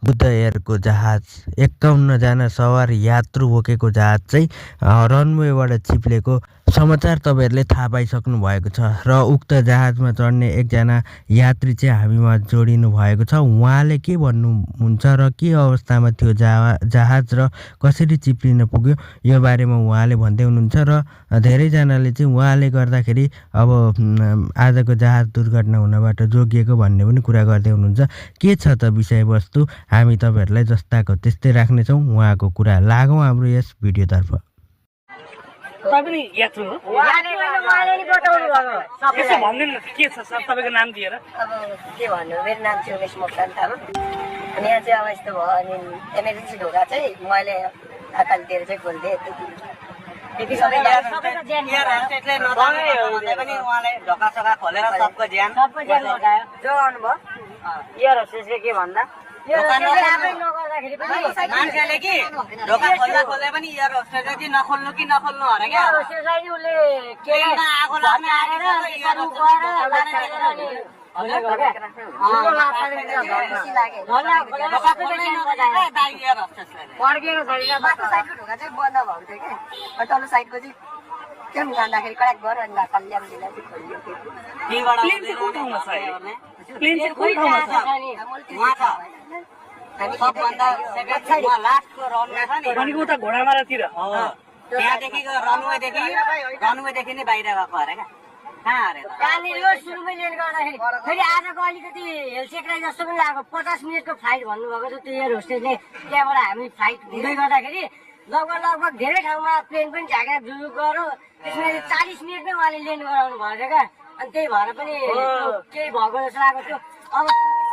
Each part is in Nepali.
बुद्ध एयरको जहाज 51 जना सवार यात्रु बोकेको जहाज चाहिँ रनवेबाट चिप्लेको समाचार तपाईँहरूले थाहा पाइसक्नु भएको छ र उक्त जहाजमा चढ्ने एकजना यात्री चाहिँ हामीमा जोडिनु भएको छ। उहाँले के भन्नुहुन्छ र के अवस्थामा थियो जहाज र कसरी चिप्लिन पुग्यो यो बारेमा उहाँले भन्दै हुनुहुन्छ र धेरैजनाले चाहिँ उहाँले गर्दाखेरि अब आजको जहाज दुर्घटना हुनबाट जोगिएको भन्ने पनि कुरा गर्दै हुनुहुन्छ। के छ त विषयवस्तु हामी तपाईहरुलाई जस्ताको त्यस्तै राख्नेछौँ। उहाँको कुरा लागौँ हाम्रो यस भिडियोतर्फ। तपाईँ पनि यात्रु हो? उहाँले नि बताउनु भएको यसो भन्दिनु न के छ सर तपाईँको नाम दिएर? अब के भन्नु, मेरो नाम चाहिँ उमेश मोक्तान थापा। अनि यहाँ चाहिँ अब यस्तो भयो, अनि इमर्जेन्सी ढोका चाहिँ मैले अकाल दिएर चाहिँ खोलिदिएँ। त्यति सबैको ज्यान भन्दै पनि उहाँले ढोका सका खोलेर सबको ज्यान लगायो। जोगाउनु भयो। एयर होस्टेसले के भन्दा नगर्दाखेरि पनि मान्छेले कि ढोका खोल्दा खोल्दै पनि एयर होस्टेसले कि नखोल्नु अरे क्या उसलाई नि उसले के आगो लाग्ने आएर बाटो साइडको ढोका चाहिँ बन्द भएको थियो कि, तल्लो साइडको चाहिँ त्यो जाँदाखेरि कडाक भयो अनि कल्याण जिल्ला चाहिँ खोलियो। प्लेन चाहिँ कुन ठाउँमा छ? प्लेन चाहिँ कुन ठाउँमा छ? उहाँ छ सबभन्दा सेकेन्ड लास्टको रनवे छ नि भनेको उता घोडामारातिर त्यहाँदेखि रनवेदेखि नै बाहिर गएको अरे क्या। कहाँ अरे त्यहाँनिर सुरुमै ल्यान्ड गर्दाखेरि फेरि आजको अलिकति हेलसेक्राइ जस्तो पनि लाग्यो। 50 मिनटको फ्लाइट भन्नुभएको थियो त्यो एयर होस्टेसले। त्यहाँबाट हामी फ्लाइट हुँदै गर्दाखेरि लगभग धेरै ठाउँमा प्लेन पनि झाँकेर जुजुक गऱ्यो। त्यसमा 40 मिनटमै उहाँले ल्यान्ड गराउनु भयो क्या। अनि त्यही भएर पनि केही भएको जस्तो लागेको थियो। अब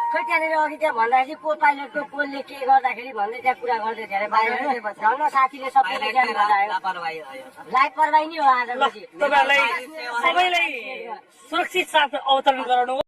खै त्यहाँनिर अघि त्यहाँ भन्दाखेरि को पाइलटको कोलले के गर्दाखेरि भन्दै त्यहाँ कुरा गर्दै थियो अरे बाहिर। झन् साथीले सबैले ज्यान बचायो। लापरवाही नै हो आज। तपाईँहरूलाई सबैलाई सुरक्षित साथ अवतरण गराउनु